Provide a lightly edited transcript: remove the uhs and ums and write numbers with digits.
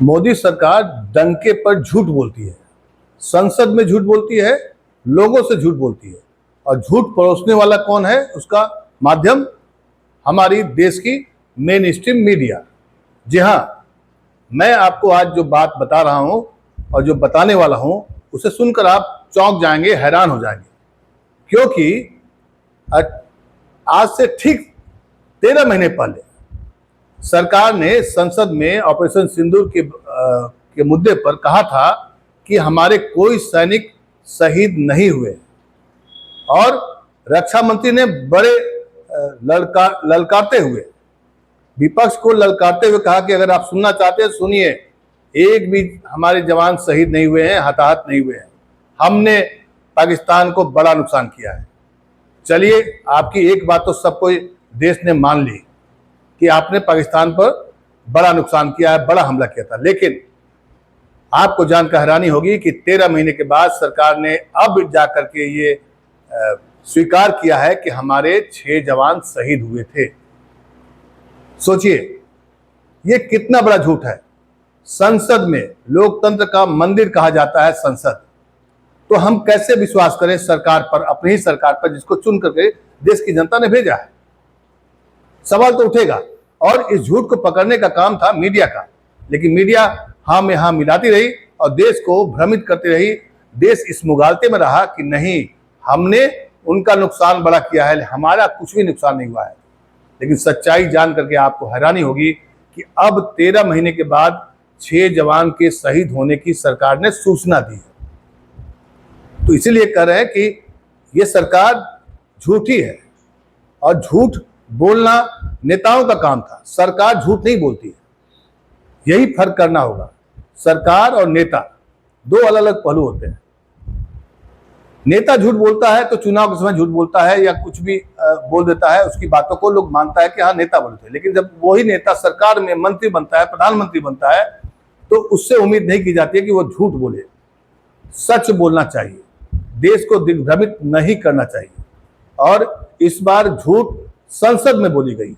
मोदी सरकार डंके पर झूठ बोलती है, संसद में झूठ बोलती है, लोगों से झूठ बोलती है। और झूठ परोसने वाला कौन है? उसका माध्यम हमारी देश की मेन स्ट्रीम मीडिया। जी हाँ, मैं आपको आज जो बात बता रहा हूं और जो बताने वाला हूं, उसे सुनकर आप चौंक जाएंगे, हैरान हो जाएंगे। क्योंकि आज से ठीक 13 महीने पहले सरकार ने संसद में ऑपरेशन सिंदूर के मुद्दे पर कहा था कि हमारे कोई सैनिक शहीद नहीं हुए। और रक्षा मंत्री ने बड़े ललकारते हुए, विपक्ष को ललकारते हुए कहा कि अगर आप सुनना चाहते हैं सुनिए, एक भी हमारे जवान शहीद नहीं हुए हैं, हताहत नहीं हुए हैं। हमने पाकिस्तान को बड़ा नुकसान किया है। चलिए, आपकी एक बात तो सबको देश ने मान ली कि आपने पाकिस्तान पर बड़ा नुकसान किया है, बड़ा हमला किया था। लेकिन आपको जानकर हैरानी होगी कि 13 महीने के बाद सरकार ने अब जाकर के ये स्वीकार किया है कि हमारे 6 जवान शहीद हुए थे। सोचिए, ये कितना बड़ा झूठ है। संसद में, लोकतंत्र का मंदिर कहा जाता है संसद, तो हम कैसे विश्वास करें सरकार पर, अपनी ही सरकार पर, जिसको चुन करके देश की जनता ने भेजा है? सवाल तो उठेगा। और इस झूठ को पकड़ने का काम था मीडिया का, लेकिन मीडिया हाँ में हाँ मिलाती रही और देश को भ्रमित करती रही। देश इस मुगालते में रहा कि नहीं, हमने उनका नुकसान बड़ा किया है, हमारा कुछ भी नुकसान नहीं हुआ है। लेकिन सच्चाई जान करके आपको हैरानी होगी कि अब 13 महीने के बाद 6 जवान के शहीद होने की सरकार ने सूचना दी है। तो इसीलिए कह रहे हैं कि ये सरकार झूठी है, और झूठ बोलना नेताओं का काम था। सरकार झूठ नहीं बोलती है, यही फर्क करना होगा। सरकार और नेता दो अलग अलग पहलू होते हैं। नेता झूठ बोलता है तो चुनाव के समय झूठ बोलता है या कुछ भी बोल देता है, उसकी बातों को लोग मानता है कि हाँ नेता बोलते हैं। लेकिन जब वही नेता सरकार में मंत्री बनता है, प्रधानमंत्री बनता है, तो उससे उम्मीद नहीं की जाती है कि वो झूठ बोले। सच बोलना चाहिए, देश को दिग्भ्रमित नहीं करना चाहिए। और इस बार झूठ संसद में बोली गई।